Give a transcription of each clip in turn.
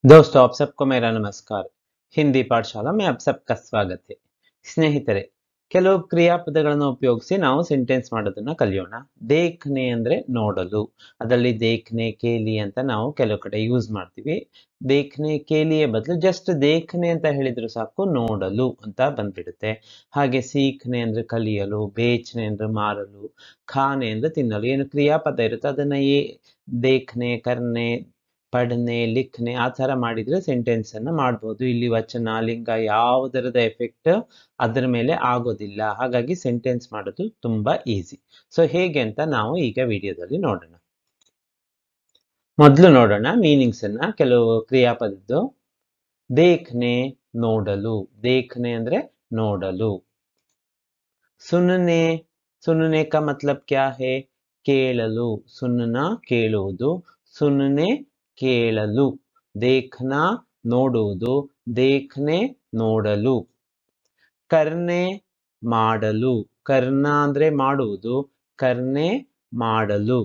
दोस्तों आप सबको मेरा नमस्कार। ಹಿಂದಿ ಪಾಠಶಾಲಾ में आप सबका स्वागत है। ಸ್ನೇಹಿತರೆ, ಕೆಲವು ಕ್ರಿಯಾಪದಗಳನ್ನು ಉಪಯೋಗಿಸಿ ನಾವು ಸೆಂಟೆನ್ಸ್ ಮಾಡೋದನ್ನ ಕಲಿಯೋಣ. ದೇಖ್ನೆ ಅಂದ್ರೆ ನೋಡಲು. ಅದರಲ್ಲಿ ದೇಖ್ನೆ ಕೇಲಿ ಅಂತ ನಾವು ಕೆಲವು ಕಡೆ ಯೂಸ್ ಮಾಡ್ತೀವಿ. ದೇಖ್ನೆ ಕೇಲಿಯ ಬದಲು ಜಸ್ಟ್ ದೇಖ್ನೆ ಅಂತ ಹೇಳಿದ್ರು ಸಾಕು, ನೋಡಲು ಅಂತ ಬಂದ್ಬಿಡುತ್ತೆ. ಹಾಗೆ ಸೀಖ್ನೆ ಅಂದ್ರೆ ಕಲಿಯಲು, ಬೇಚ್ನೆ ಅಂದ್ರೆ ಮಾರಲು, ಖಾನೆ ಅಂದ್ರೆ ತಿನ್ನಲು. ಏನು ಕ್ರಿಯಾಪದ ಇರುತ್ತೆ ಅದನ್ನ ದೇಖ್ನೆ, ಕರ್ನೆ, ಪಢನೆ, ಲಿಖ್ನೆ ಆ ಥರ ಮಾಡಿದ್ರೆ ಸೆಂಟೆನ್ಸ್ ಅನ್ನ ಮಾಡ್ಬೋದು. ಇಲ್ಲಿ ವಚನ, ಲಿಂಗ ಯಾವುದರದ ಎಫೆಕ್ಟ್ ಅದರ ಮೇಲೆ ಆಗೋದಿಲ್ಲ. ಹಾಗಾಗಿ ಸೆಂಟೆನ್ಸ್ ಮಾಡೋದು ತುಂಬಾ ಈಸಿ. ಸೊ ಹೇಗೆ ಅಂತ ನಾವು ಈಗ ವಿಡಿಯೋದಲ್ಲಿ ನೋಡೋಣ. ಮೊದಲು ನೋಡೋಣ ಮೀನಿಂಗ್ಸ್ ಅನ್ನ. ಕೆಲವು ಕ್ರಿಯಾಪದದ್ದು. ದೇಖ್ನೆ ನೋಡಲು. ದೇಖ್ನೆ ಅಂದ್ರೆ ನೋಡಲು. ಸುನ್ನೆ, ಸುನ್ನೆ का मतलब क्या है? ಕೇಳಲು. ಸುನ್ನ ಕೇಳುವುದು, ಸುನ್ನೆ ಕೇಳಲು. ದೇಖ್ನ ನೋಡುವುದು, ದೇಖ್ನೆ ನೋಡಲು. ಕರ್ನೆ ಮಾಡಲು. ಕರ್ನ ಅಂದ್ರೆ ಮಾಡುವುದು, ಕರ್ನೆ ಮಾಡಲು.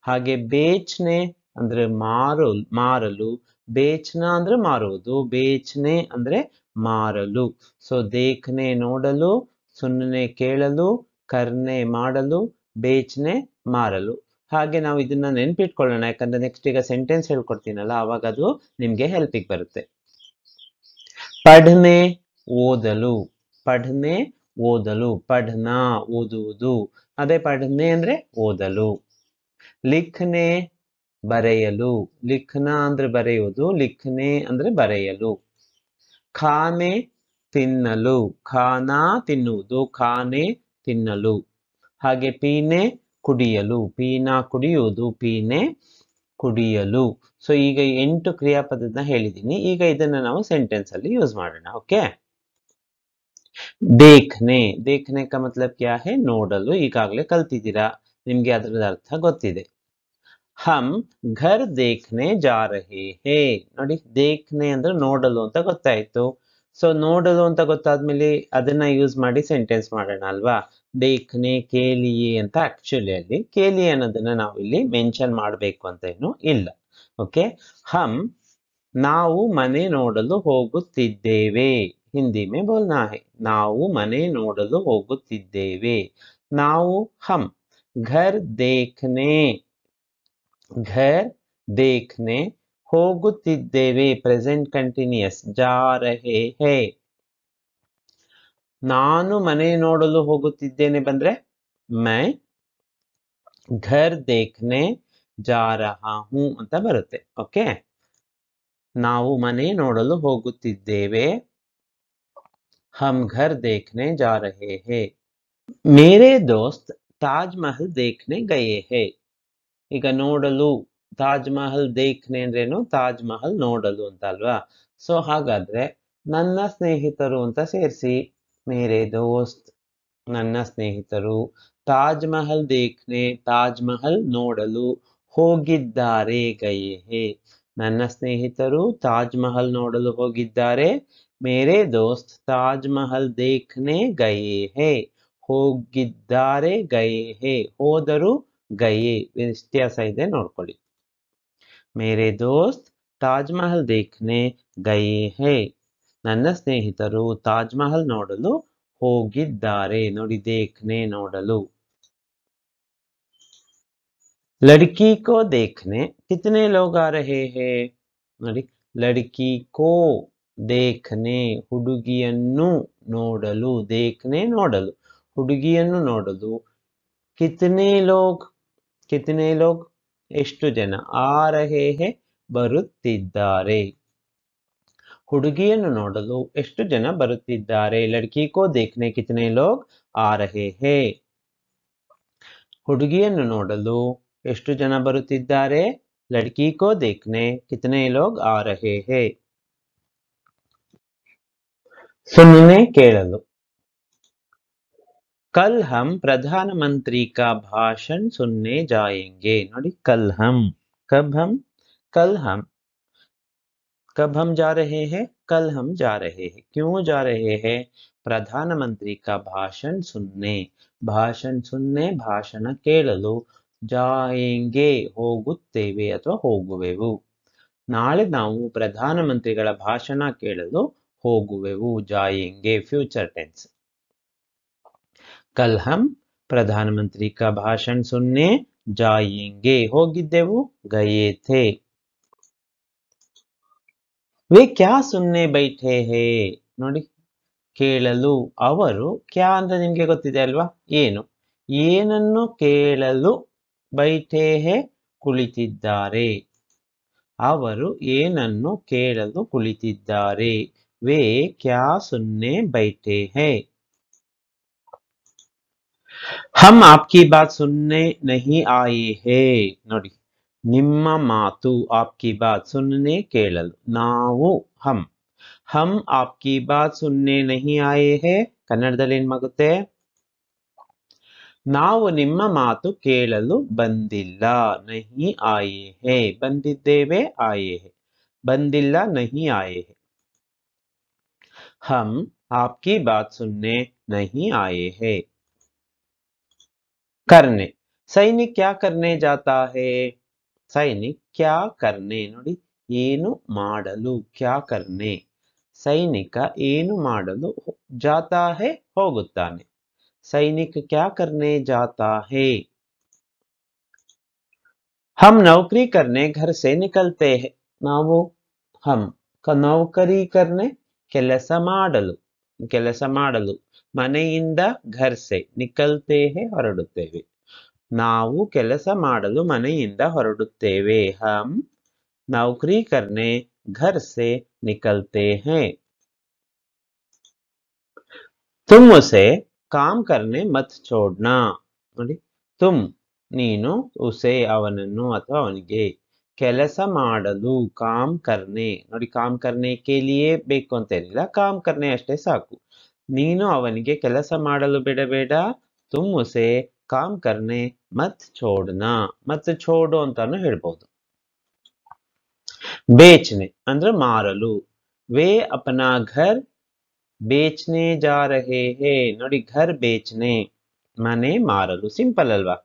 ಹಾಗೆ ಬೇಚ್ನೆ ಅಂದ್ರೆ ಮಾರಲು, ಬೇಚ್ನ ಅಂದ್ರೆ ಮಾರುವುದು, ಬೇಚ್ನೆ ಅಂದ್ರೆ ಮಾರಲು. ಸೊ ದೇಖ್ನೆ ನೋಡಲು, ಸುನ್ನೆ ಕೇಳಲು, ಕರ್ನೆ ಮಾಡಲು, ಬೇಚ್ನೆ ಮಾರಲು. ಹಾಗೆ ನಾವು ಇದನ್ನ ನೆನ್ಪಿಟ್ಕೊಳ್ಳೋಣ, ಯಾಕಂದ್ರೆ ನೆಕ್ಸ್ಟ್ ಈಗ ಸೆಂಟೆನ್ಸ್ ಹೇಳ್ಕೊಡ್ತೀನಲ್ಲ ಅವಾಗ ಅದು ನಿಮ್ಗೆ ಹೆಲ್ಪಿಗೆ ಬರುತ್ತೆ. ಪಢನೆ ಓದಲು. ಪಢನೆ ಓದಲು. ಪಢನ ಓದುವುದು, ಅದೇ ಪಢನೆ ಅಂದ್ರೆ ಓದಲು. ಲಿಖ್ನೆ ಬರೆಯಲು. ಲಿಖ್ನ ಅಂದ್ರೆ ಬರೆಯುವುದು, ಲಿಖ್ನೆ ಅಂದ್ರೆ ಬರೆಯಲು. ಖಾನೆ ತಿನ್ನಲು. ಖಾನಾ ತಿನ್ನುವುದು, ಖಾನೆ ತಿನ್ನಲು. ಹಾಗೆ ಪೀನೆ ಕುಡಿಯಲು. ಪೀನಾ ಕುಡಿಯುವುದು, ಪೀನೆ ಕುಡಿಯಲು. ಸೊ ಈಗ 8 ಕ್ರಿಯಾಪದನ ಹೇಳಿದ್ದೀನಿ. ಈಗ ಇದನ್ನ ನಾವು ಸೆಂಟೆನ್ಸ್ ಅಲ್ಲಿ ಯೂಸ್ ಮಾಡೋಣ. ಓಕೆ. ದೇಖ್ನೆ. ದೇಖ್ನೆ का मतलब क्या है? ನೋಡಲು. ಈಗಾಗಲೇ ಕಲ್ತಿದ್ದೀರಾ, ನಿಮ್ಗೆ ಅದರ ಅರ್ಥ ಗೊತ್ತಿದೆ. ಹಮ್ ಘರ್ ದೇಖ್ನೆ ಜಾ ರಹೆ ಹೇ. ನೋಡಿ, ದೇಖ್ನೆ ಅಂದ್ರೆ ನೋಡಲು ಅಂತ ಗೊತ್ತಾಯ್ತು. ಸೊ ನೋಡಲು ಅಂತ ಗೊತ್ತಾದ್ಮೇಲೆ ಅದನ್ನ ಯೂಸ್ ಮಾಡಿ ಸೆಂಟೆನ್ಸ್ ಮಾಡೋಣ ಅಲ್ವಾ. ದೇಖ್ನೆ ಕೇಲಿಯೇ ಅಂತ ಆಕ್ಚುಲಿ ಅಲ್ಲಿ ಕೇಲಿ ಅನ್ನೋದನ್ನ ನಾವು ಇಲ್ಲಿ ಮೆನ್ಷನ್ ಮಾಡಬೇಕು ಅಂತ ಏನು ಇಲ್ಲ. ಓಕೆ. ಹಮ್ ನಾವು ಮನೆ ನೋಡಲು ಹೋಗುತ್ತಿದ್ದೇವೆ. ಹಿಂದಿ ಮೇ ಬೋಲ್ನಾ ಹೈ. ನಾವು ಮನೆ ನೋಡಲು ಹೋಗುತ್ತಿದ್ದೇವೆ. ನಾವು ಹಮ್ ಘರ್ ದೇಖ್ನೆ. ಘರ್ ದೇಖ್ನೆ ಹೋಗುತ್ತಿದ್ದೇವೆ. Present continuous. ಜಾ ರಹೆ ಹೇ. ನಾನು ಮನೆ ನೋಡಲು ಹೋಗುತ್ತಿದ್ದೇನೆ ಬಂದ್ರೆ ಮೈ ಘರ್ ದೇಖ್ನೆ ಜಾ ರಹಾ ಹೂಂ ಅಂತ ಬರುತ್ತೆ. ಓಕೆ. ನಾವು ಮನೆ ನೋಡಲು ಹೋಗುತ್ತಿದ್ದೇವೆ. ಹಮ್ ಘರ್ ದೇಖ್ನೆ ಜಾ ರಹೆ ಹೇ. ಮೇರೆ ದೋಸ್ತ್ ತಾಜ್ ಮಹಲ್ ದೇಖ್ನೆ ಗಯೆ ಹೇ. ಈಗ ನೋಡಲು, ತಾಜ್ ಮಹಲ್ ದೇಖ್ನೆ ಅಂದ್ರೇನು? ತಾಜ್ ಮಹಲ್ ನೋಡಲು ಅಂತ ಅಲ್ವಾ. ಸೊ ಹಾಗಾದ್ರೆ ನನ್ನ ಸ್ನೇಹಿತರು ಅಂತ ಸೇರಿಸಿ. ಮೇರೆ ದೋಸ್ತ್ ನನ್ನ ಸ್ನೇಹಿತರು, ತಾಜ್ ಮಹಲ್ ದೇಖ್ನೆ ತಾಜ್ ಮಹಲ್ ನೋಡಲು ಹೋಗಿದ್ದಾರೆ, ಗಯೆ ಹೇ. ನನ್ನ ಸ್ನೇಹಿತರು ತಾಜ್ ಮಹಲ್ ನೋಡಲು ಹೋಗಿದ್ದಾರೆ. ಮೇರೆ ದೋಸ್ತ್ ತಾಜ್ ಮಹಲ್ ದೇಖ್ನೆ ಗಯೆ ಹೇ. ಹೋಗಿದ್ದಾರೆ, ಗಯೆ ಹೇ. ಹೋದರು, ಗಯೆ ವ್ಯತ್ಯಾಸ ಇದೆ ನೋಡ್ಕೊಳ್ಳಿ. ಮೇರೆ ದೋಸ್ತ್ ತಾಜ್ ಮಹಲ್ ದೇಖ್ನೆ ಗಯೆ ಹೇ. ನನ್ನ ಸ್ನೇಹಿತರು ತಾಜ್ ಮಹಲ್ ನೋಡಲು ಹೋಗಿದ್ದಾರೆ. ನೋಡಿ, ದೇಖ್ನೆ ನೋಡಲು. ಲಡ್ಕಿ ಕೋ ದೇಖ್ನೆ ಕಿತನೆ ಲೋಗ್ ಆ ರಹೆ ಹೇ. ನೋಡಿ, ಲಡ್ಕಿ ಕೋ ದೇಖ್ನೆ ಹುಡುಗಿಯನ್ನು ನೋಡಲು. ದೇಖ್ನೆ ನೋಡಲು, ಹುಡುಗಿಯನ್ನು ನೋಡಲು. ಕಿತನೆ ಲೋಗ್, ಕಿತನೆ ಲೋಗ್ ಎಷ್ಟು ಜನ. ಆ ರಹೆ ಹೇ ಬರುತ್ತಿದ್ದಾರೆ. ಹುಡುಗಿಯನ್ನು ನೋಡಲು ಎಷ್ಟು ಜನ ಬರುತ್ತಿದ್ದಾರೆ. ಲಡ್ಕಿ ಕೋ ದೇಖ್ನೆ ಕಿತನೆ ಲೋಗ್ ಆ ರಹೆ ಹೇ. ಹುಡುಗಿಯನ್ನು ನೋಡಲು ಎಷ್ಟು ಜನ ಬರುತ್ತಿದ್ದಾರೆ. ಲಡ್ಕಿ ಕೋ ದೇಖ್ನೆ ಕಿತನೆ ಲೋಗ್ ಆ ರಹೆ ಹೇ. ಸುನ್ನೆ ಕೇಳಲು. ಕಲ್ ಹಮ್ ಪ್ರಧಾನಮಂತ್ರಿ ಕಾ ಭಾಷಣ ಸುನ್ನೆ ಜಾಯೆಂಗೆ. ನೋಡಿ, ಕಲ್ ಹಮ್, ಕಬ್ ಹಮ್, ಕಲ್ ಹಮ್. कब हम जा रहे हैं? कल हम जा रहे हैं. क्यों जा रहे हैं? प्रधानमंत्री का भाषण सुनने. भाषण सुनने भाषण ಕೇಳಲು. ಜಾಯೆಂಗೆ ಹೋಗುತ್ತೇವೆ ಅಥವಾ ಹೋಗುವೆವು. ನಾಳೆ ನಾವು ಪ್ರಧಾನಮಂತ್ರಿಗಳ ಭಾಷಣ ಕೇಳಲು ಹೋಗುವೆವು, जाएंगे फ्यूचर टेंस। कल हम प्रधानमंत्री का भाषण सुनने जाएंगे, ಹೋಗಿದ್ದೆವು, गए थे। वे क्या सुनने बैठे हैं, ನೋಡಿ ಕೇಳಲು, ಅವರು ಕ್ಯಾ ಅಂದ್ರೆ ನಿಮ್ಗೆ ಗೊತ್ತಿದೆ ಅಲ್ವಾ, ಏನು, ಏನನ್ನು ಕೇಳಲು, ಬೈಠೆ ಹೇ ಕುಳಿತಿದ್ದಾರೆ, ಅವರು ಏನನ್ನು ಕೇಳಲು ಕುಳಿತಿದ್ದಾರೆ, वे क्या सुनने बैठे हैं। हम आपकी बात सुनने नहीं आए हैं, ನೋಡಿ ನಿಮ್ಮ ಮಾತು, आपकी बात सुनने ಕೇಳಲು, ನಾವು हम आपकी बात सुनने नहीं आए हैं, ಕನ್ನಡದಲ್ಲಿ ಏನಾಗುತ್ತೆ, ನಾವು ನಿಮ್ಮ ಮಾತು ಕೇಳಲು ಬಂದಿಲ್ಲ, नहीं आए हैं, ಬಂದಿದ್ದೇವೆ, आए हैं, ಬಂದಿಲ್ಲ, नहीं आए हैं। हम आपकी बात सुनने नहीं आए हैं। करने, सैनिक क्या करने जाता है, सैनिक क्या करने, ನೋಡಿ ಏನು ಮಾಡಲು, क्या करने, ಸೈನಿಕ ಏನು ಮಾಡಲು, जाता है ಹೋಗುತ್ತಾನೆ, सैनिक क्या करने जाता है। हम नौकरी करने घर से निकलते हैं, ನಾವು ನೌಕರಿ करने ಕೆಲಸ ಮಾಡಲು, ಮನೆಯಿಂದ, घर से निकलते हैं ಹೊರಡುತ್ತೇವೆ, ನಾವು ಕೆಲಸ ಮಾಡಲು ಮನೆಯಿಂದ ಹೊರಡುತ್ತೇವೆ, हम नौकरी करने घर से निकलते हैं। तुम उसे काम करने मत छोड़ना, ನೋಡಿ तुम ನೀನು, उसे ಅವನನ್ನು ಅಥವಾ ಅವನಿಗೆ, ಕೆಲಸ ಮಾಡಲು, ಕಾಮ್ ಕರ್ನೆ, ನೋಡಿ ಕಾಮ್ ಕರ್ನೆ ಕೆ ಲಿಯೆ ಬೇಕು ಅಂತ ಏನಿಲ್ಲ, ಕಾಮ್ ಕರ್ನೆ ಅಷ್ಟೇ ಸಾಕು, ನೀನು ಅವನಿಗೆ ಕೆಲಸ ಮಾಡಲು ಬಿಡಬೇಡ, ತುಮ್ ಉಸೆ ಕಾಮ್ ಕರ್ನೆ ಮತ್ ಛೋಡ್ನಾ, ಮತ್ ಛೋಡು ಅಂತಾನು ಹೇಳ್ಬಹುದು। ಬೇಚ್ನೆ ಅಂದ್ರೆ ಮಾರಲು, ವೇ ಅಪನಾ ಘರ್ ಬೇಚ್ನೆ ಜಾ ರಹೆ ಹೇ, ನೋಡಿ ಘರ್ ಬೇಚ್ನೆ ಮನೆ ಮಾರಲು, ಸಿಂಪಲ್ ಅಲ್ವಾ,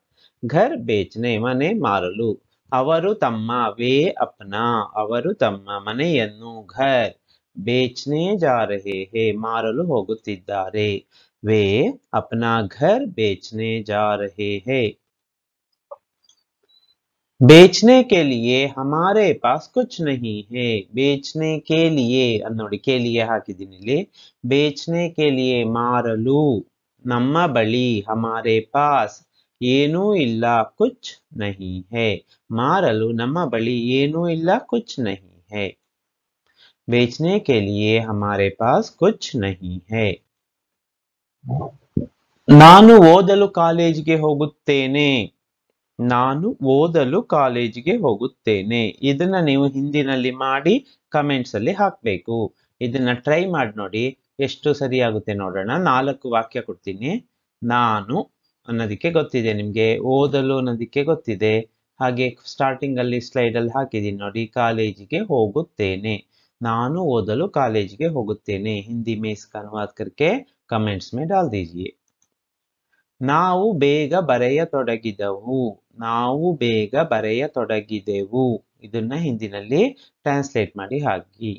ಘರ್ ಬೇಚ್ನೆ ಮನೆ ಮಾರಲು, ಅವರು ತಮ್ಮ, ವೇ ಅಪ್ನಾ ಅವರು ತಮ್ಮ ಮನೆಯನ್ನು, ಘರ್ ಬೇಚ್ನೆ ಜಾ ರಹೆ ಹೇ ಮಾರಲು ಹೋಗುತ್ತಿದ್ದಾರೆ, वे अपना घर बेचने जा रहे हैं। बेचने के लिए हमारे पास कुछ नहीं है, बेचने के लिए ನೋಡಿ के लिए ಹಾಕಿದ್ದೀನಿ ಇಲ್ಲಿ, बेचने के लिए ಮಾರಲು, ನಮ್ಮ ಬಳಿ, हमारे पास ಏನೂ ಇಲ್ಲ, कुछ नहीं है, ಮಾರಲು ನಮ್ಮ ಬಳಿ ಏನೂ ಇಲ್ಲ, कुछ नहीं है, बेचने के लिए हमारे पास कुछ नहीं है। ನಾನು ಓದಲು ಕಾಲೇಜಿಗೆ ಹೋಗುತ್ತೇನೆ, ನಾನು ಓದಲು ಕಾಲೇಜಿಗೆ ಹೋಗುತ್ತೇನೆ, ಇದನ್ನ ನೀವು ಹಿಂದಿನಲ್ಲಿ ಮಾಡಿ ಕಮೆಂಟ್ಸ್ ಅಲ್ಲಿ ಹಾಕಬೇಕು, ಇದನ್ನ ಟ್ರೈ ಮಾಡಿ ನೋಡಿ ಎಷ್ಟು ಸರಿ ಆಗುತ್ತೆ ನೋಡೋಣ। 4 ವಾಕ್ಯ ಕೊಡ್ತೀನಿ, ನಾನು ಅನ್ನೋದಕ್ಕೆ ಗೊತ್ತಿದೆ ನಿಮ್ಗೆ, ಓದಲು ಅನ್ನೋದಕ್ಕೆ ಗೊತ್ತಿದೆ, ಹಾಗೆ ಸ್ಟಾರ್ಟಿಂಗ್ ಅಲ್ಲಿ ಸ್ಲೈಡ್ ಅಲ್ಲಿ ಹಾಕಿದ್ದೀನಿ ನೋಡಿ, ಕಾಲೇಜಿಗೆ ಹೋಗುತ್ತೇನೆ, ನಾನು ಓದಲು ಕಾಲೇಜಿಗೆ ಹೋಗುತ್ತೇನೆ, हिंदी में इसका अनुवाद करके कमेंट्स में डाल दीजिए। ನಾವು ಬೇಗ ಬರೆಯತೊಡಗಿದೆವು, ನಾವು ಬೇಗ ಬರೆಯತೊಡಗಿದೆವು, ಇದನ್ನ ಹಿಂದಿನಲ್ಲಿ ಟ್ರಾನ್ಸ್ಲೇಟ್ ಮಾಡಿ ಹಾಕಿ।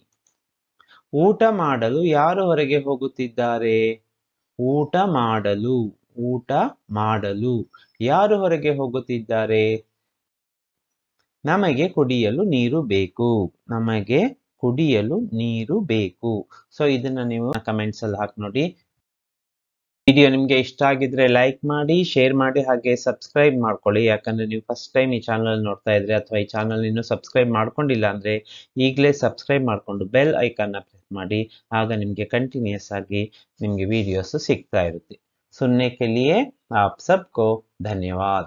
ಊಟ ಮಾಡಲು ಯಾರು ಹೊರಗೆ ಹೋಗುತ್ತಿದ್ದಾರೆ, ಊಟ ಮಾಡಲು, ಊಟ ಮಾಡಲು ಯಾರು ಹೊರಗೆ ಹೋಗುತ್ತಿದ್ದಾರೆ, ನಮಗೆ ಕುಡಿಯಲು ನೀರು ಬೇಕು, ನಮಗೆ ಕುಡಿಯಲು ನೀರು ಬೇಕು। ಸೊ ಇದನ್ನ ನೀವು ಕಮೆಂಟ್ಸ್ ಅಲ್ಲಿ ಹಾಕಿ ನೋಡಿ। ವಿಡಿಯೋ ನಿಮಗೆ ಇಷ್ಟ ಆಗಿದ್ರೆ ಲೈಕ್ ಮಾಡಿ, ಶೇರ್ ಮಾಡಿ, ಹಾಗೆ ಸಬ್ಸ್ಕ್ರೈಬ್ ಮಾಡ್ಕೊಳ್ಳಿ, ಯಾಕಂದ್ರೆ ನೀವು ಫಸ್ಟ್ ಟೈಮ್ ಈ ಚಾನಲ್ ನೋಡ್ತಾ ಇದ್ರೆ ಅಥವಾ ಈ ಚಾನಲ್ ಇನ್ನೂ ಸಬ್ಸ್ಕ್ರೈಬ್ ಮಾಡ್ಕೊಂಡಿಲ್ಲ ಅಂದ್ರೆ ಈಗಲೇ ಸಬ್ಸ್ಕ್ರೈಬ್ ಮಾಡ್ಕೊಂಡು ಬೆಲ್ ಐಕಾನ್ನ ಪ್ರೆಸ್ ಮಾಡಿ, ಆಗ ನಿಮಗೆ ಕಂಟಿನ್ಯೂಸ್ ಆಗಿ ನಿಮಗೆ ವಿಡಿಯೋಸ್ ಸಿಗ್ತಾ ಇರುತ್ತೆ। सुनने के लिए आप सबको धन्यवाद।